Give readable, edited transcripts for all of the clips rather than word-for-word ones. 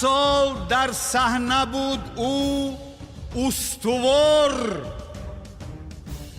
سال در صحنه بود او استوار،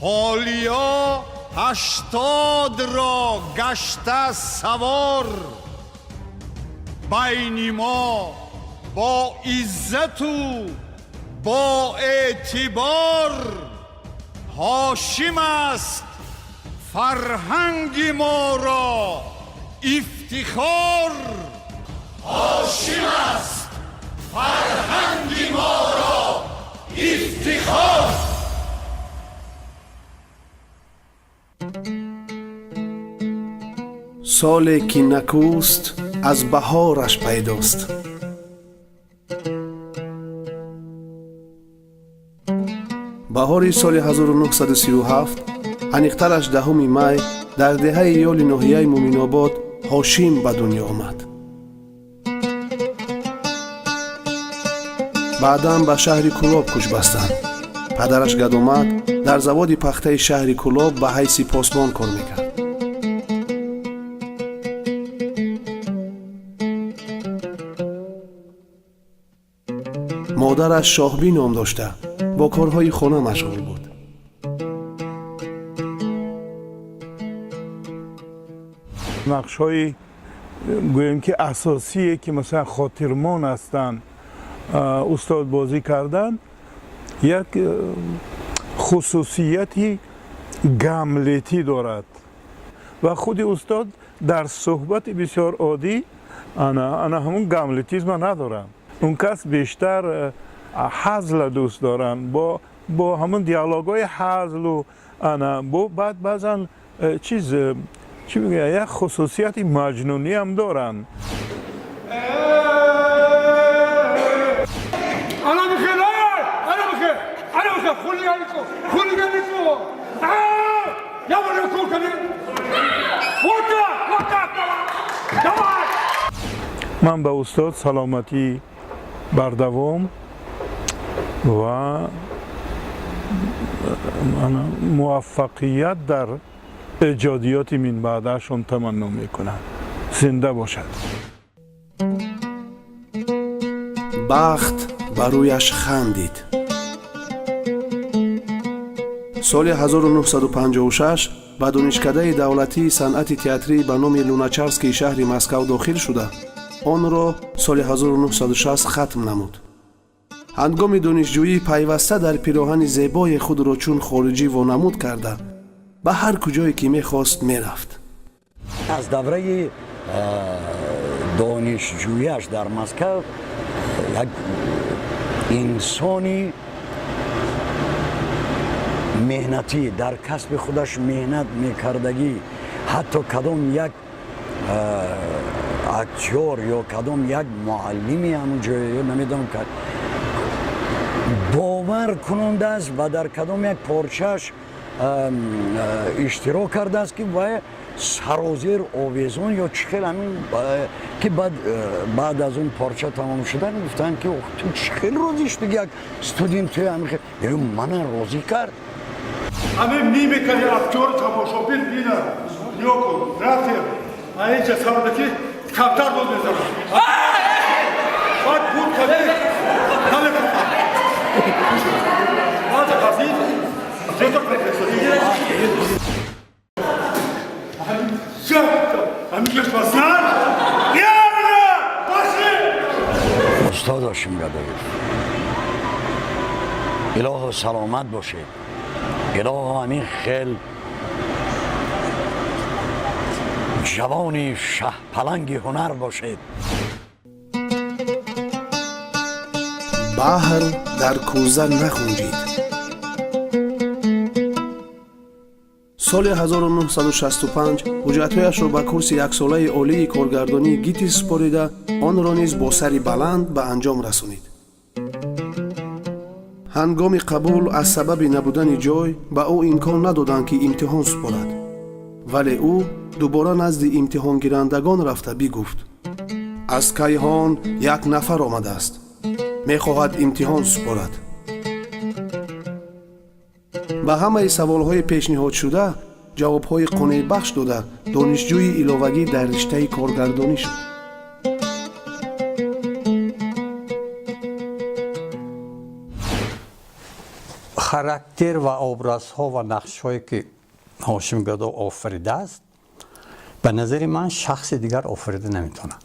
حالیا 80 را گشته سوار. بین ما با عزت و با اعتبار، هاشم است فرهنگ ما را افتخار. هاشم است فرهنگ ما را افتخار. سال که نکوست از بهارش پیداست. بهار سال 1937 انیخترش 10 می در دهه یال ناحیه مومن‌آباد هاشم به دنیا آمد. بعداً به شهر کلاب کوچ بستند. پدرش گدامد در زواد پخته شهر کلاب به حیث پاسبان کار میکرد. مادرش شاهبی نام داشته، با کارهای خانه مشغول بود. نقش‌های گویم که اساسیه که مثلا خاطرمان هستند استاد بازی کردن، یک خصوصیتی گاملتی دارد و خود استاد در صحبت بسیار عادی انا همون گاملتیزم ندارم. اون کس بیشتر هزل دوست دارن، با همون دیالوگای هزل و انا بعد بعضا چی میگه یک خصوصیت مجنونی هم دارن. من به استاد سلامتی بردوام و موفقیت در ایجادیات من بعدشون تمنا میکنم. زنده باشد. بخت بر رویش خندید. سال 1956 به دانشکده دولتی صنعت تئاتری به نام لوناچارسکی شهر مسکو داخل شده. آن را سال 1960 ختم نمود. هنگام دانشجویی پیوسته در پیراهن زیبای خود را چون خارجی وانمود کرده، به هر کجایی که می‌خواست می‌رفت. از دوره دانشجوییش در مسکو یک انسانی مهنتی در کسب خودش مهنت میکردگی، حتی کدام یک اکتور یا کدام یک معلمی همونجا نمیدونم که باور کننده است و در کدام یک پارچهش اشتراک کرده است که باید سرازیر آویزون یا چخیل همین که بعد از اون پارچه تمام شدن گفتن که تو چخیل روزی شد یک استودین توی همین خیلی من روزی کرد. همه میمیکنی اکتور تماشابین بینن نیا کن رفتیم این جسارتی کمتر بود میزنم باید بود کنی همه کن باید قصید جزا کنی همین کش بسن استاد هاشم گدایی اله سلامت باشه. اله همین خیل جوان شه پلنگ هنر باشید. بحر در کوزه نخونجید. سال 1965 ҳуҷҷатҳояшро ба курси яксолаи олии коргардонӣ гитис супорида онро низ бо сари баланд ба анҷом расонид. ҳангоми қабул аз сабаби набудани ҷой ба ӯ имкон надоданд ки имтиҳон супорад, вале ӯ дубора назди имтиҳонгирандагон рафта бигуфт: аз кайҳон як нафар омадааст, мехоҳад имтиҳон супорад. ба ҳамаи саволҳои пешниҳодшуда ҷавобҳои қонеъбахш дода, донишҷӯи иловагӣ дар риштаи коргардонӣ шуд. характер ва образҳо ва нақшҳое ки ҳошим гадо офаридааст, ба назари ман шахси дигар офарида наметавонад.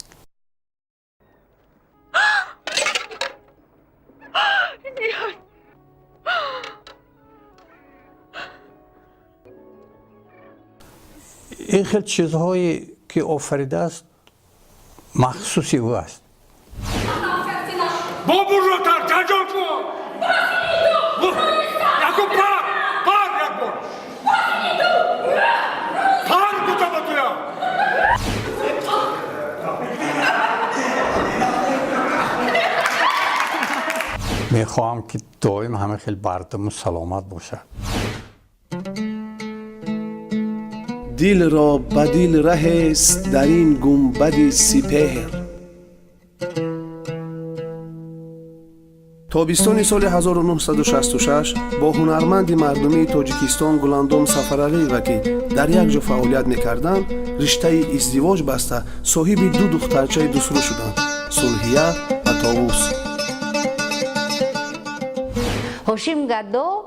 این خیلی چیزهایی که آفریداست مخصوصی او است. بابور رو در جنجال کن. یکو پر یک بار. پر بوده با تویا. میخواهم که دائم همه خیلی بردم و سلامت باشه. دل را به دل رهست در این گنبد سپهر. تابستان سال 1966 با هنرمند مردمی تاجیکستان گلندام سفرعلیوا که در یک جا فعالیت می‌کردند، رشته ازدواج بسته صاحب دو دخترچه دوسرو شدند: سلحیه و طاووس. هاشم گدو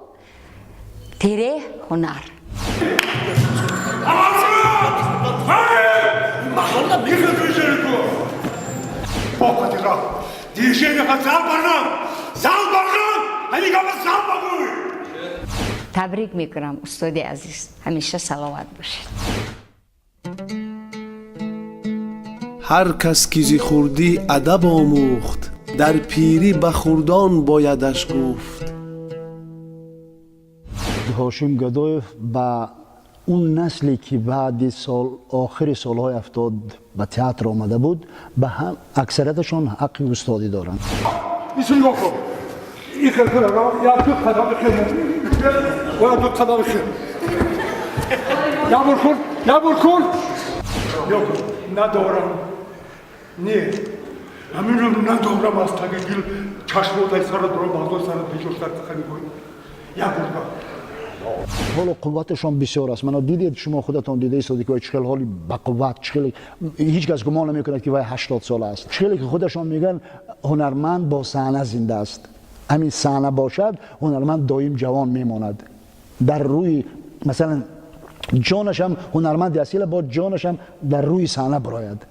تیره هنر. تبریک میکنم استاد عزیز، همیشه سلامت باشید. هر کس که زی خوردی ادب آموخت، در پیری به خردان بایدش گفت. هاشم گدویف با اون نسلی که بعد آخر سالهای 70 به تئاتر آمده بود، به هم اکثریتشون حق استادی دارند. بسم الله کن. این خیلی را یا دو قدم خیلی و یا دو قدم خیلی. یا برکن. yok ندارم. نه. همین رو ندارم از تاگه دل چشم و دای سر دارم بازو سر پیشوشتر خیلی کنیم. یا برکن. حالا قوتشان بسیار است. من دیدید، شما خودتان دیده ایستادی که چقدر حالی با قوت، چقدر هیچ کس گمان نمی‌کند که وای 80 ساله است. چقدر که خودشان میگن هنرمند با صحنه زنده است. همین صحنه باشد هنرمند دائم جوان میماند. در روی مثلا جانش هم هنرمند اصیل با جانش هم در روی صحنه براید.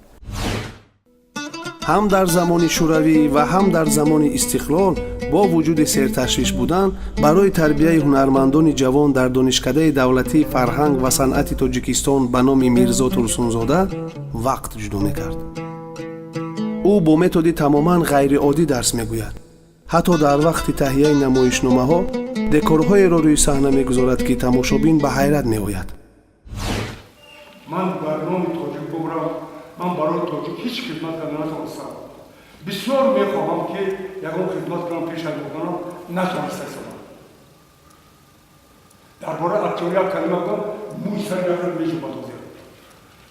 هم در زمان شوروی و هم در زمان استقلال با وجود سرتشویش بودن، برای تربیه هنرمندان جوان در دانشکده دولتی فرهنگ و صنعت تاجیکستان به نام میرزا ترسونزاده وقت جدا میکرد. او با متدی تماما غیر عادی درس میگوید. حتی در وقت تهیه نمایشنامه ها دکورهای را روی صحنه میگذارد که تماشابین به حیرت میآید. من برنامه تاجیک بگویم، من برای تاجیک هیچ خدمت نتونستم. بسیار میخواهم که یکم خدمت کنم پیش از بکنم، نتونستم. درباره اکتوریت کلمه کنم، موی سر نفر میشه بدوزیم.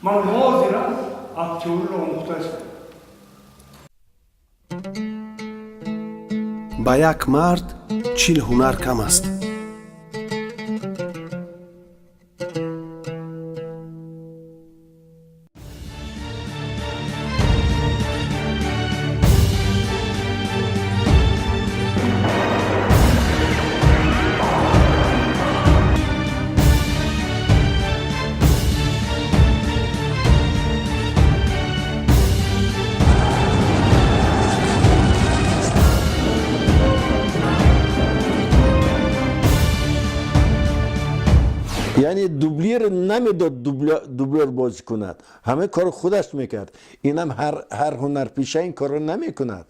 من حاضرم اکتوری رو آموخته هستم. با یک مرد 40 هنر کم است. یعنی دوبلیر نمیداد دوبلر بازی کند، همه کار خودش میکرد. اینم هر هنرپیشه این کار رو نمیکند.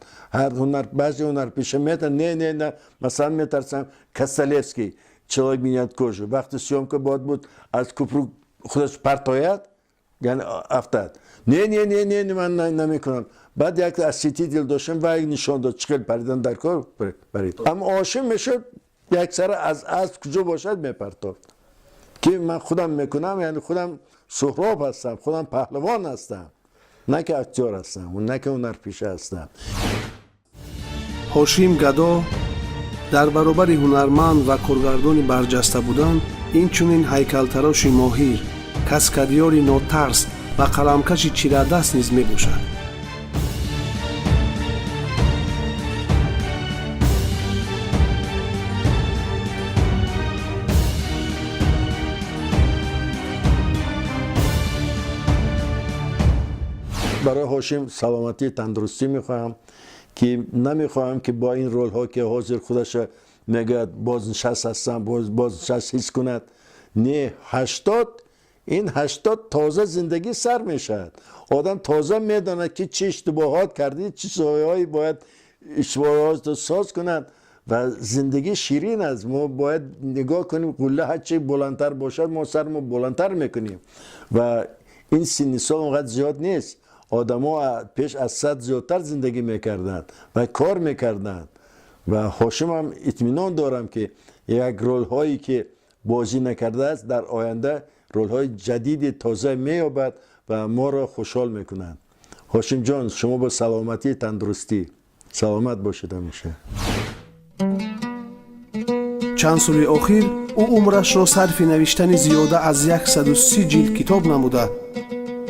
بعضی هنرپیشه میتن نه مثلا میترسم کسالفسکی چلای بینیاد کجا وقتی سیومکا بود از کوپرو خودش پرتاید یعنی افتاد نه من نمیکنم. بعد یک اسیتی دل داشتم و یک نشان داد چقدر پریدن در کار برید. اما عاشق میشد یک سر از کجا باشد میپرتافت که من خودم میکنم، یعنی خودم سهراب هستم، خودم پهلوان هستم، نه که اکتور هستم و نه که هنرپیشه هستم. ҳошим гадо дар баробари ҳунарманд ва коргардони барҷаста будан инчунин ҳайкалтароши моҳир, каскадёри нотарс ва қаламкаши чирадаст низ мебошад. برای هاشم سلامتی تندرستی میخواهم که نمیخواهم که با این رول ها که حاضر خودش میگه بازنشست هستم بازنشست حس کند. نه 80 این 80 تازه زندگی سر میشد. آدم تازه میداند که چه اشتباهات کردی، چه سایه‌هایی باید اشتباهات ساز کند و زندگی شیرین است. ما باید نگاه کنیم قله هرچی بلندتر باشد ما سرمو بلندتر میکنیم و این سن سال اونقدر زیاد نیست. آدم‌ها پیش از 100 زیادتر زندگی میکردند و کار میکردند و هاشم هم اطمینان دارم که یک رول هایی که بازی نکرده است در آینده رول های جدید تازه مییابد و ما را خوشحال میکنند. هاشم جان شما با سلامتی تندرستی سلامت باشید همیشه. چند سال اخیر او عمرش را صرف نوشتن زیاده از 130 جلد کتاب نموده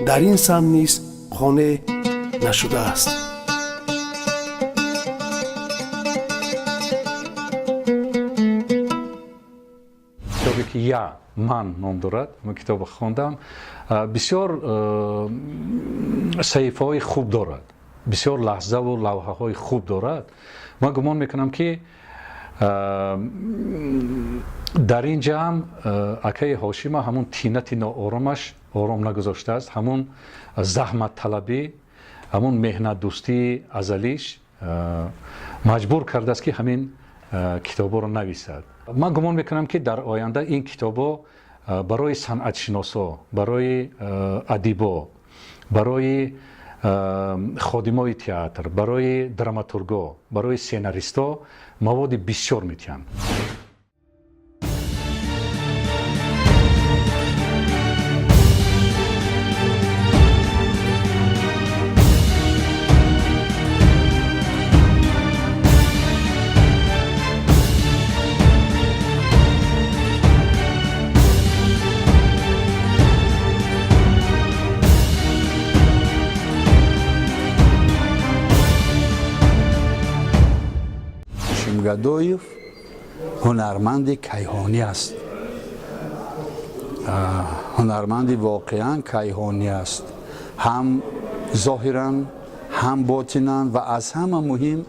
در این سن نیز خانه نشده است. کتابی که یا من نام دارد، من کتاب خواندم، بسیار صحیفه های خوب دارد، بسیار لحظه و لوحه های خوب دارد. من گمان میکنم که در اینجا هم اکای هاشم همون تینت ناآرامش آرام نگذاشته است، همون زحمت طلبی، همون مهنت دوستی ازلیش مجبور کرده است که همین کتابا رو نویسد. من گمان میکنم که در آینده این کتابا برای صنعت شناسا، برای ادیبا، برای خادمای تئاتر، برای دراماتورگا، برای سیناریستا مواد بسیار میتین. гадоев ҳунарманди кайҳонӣ аст. ҳунарманди воқеан кайҳонӣ аст. ҳам зоҳиран, ҳам ботинан ва аз ҳама муҳим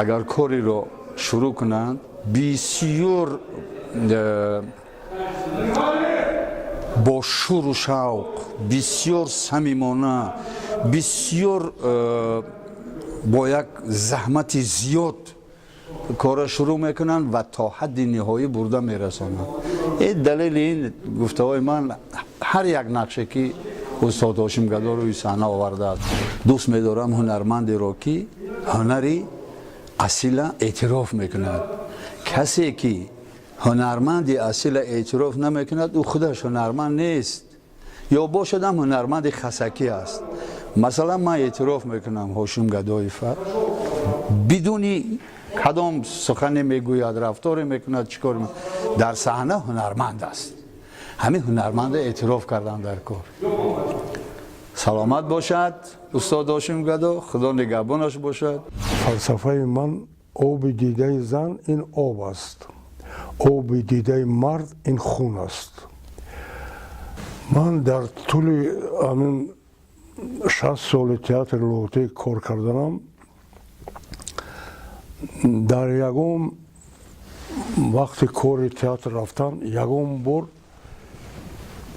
агар кореро шурӯъ кунанд бисёр бо шӯру шавқ, бисёр самимона, бисёр با یک زحمت زیاد کار شروع میکنن و تا حد نهایی برده میرسانند. این دلیل این گفته های من هر یک نقشه که استاد هاشم گدا روی صحنه آورده است. دوست میدارم هنرمندی را که هنری اصیل اعتراف میکند. کسی که هنرمندی اصیل اعتراف نمیکند او خودش هنرمند نیست یا باشد هم هنرمند خسکی است. مثلا من اعتراف میکنم هاشم گدایف بدونی کدام سخن میگوید رفتار میکند چیکار میکند در صحنه هنرمند است. همین هنرمند اعتراف کردن در کار. سلامت باشد استاد هاشم گدا، خدا نگهبانش باشد. فلسفه من آب دیده زن این آب است، آب دیده مرد این خون است. من در طول همین 60 سال تئاتر لوطه کار کردم. در یکم вақти кори театр рафтам ягон бор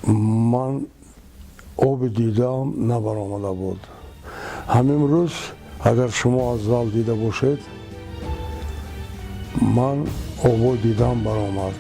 ман оби дидам набаромада буд. ҳамимрӯз агар шумо аз зал дида бошед ман оби дидам баромад.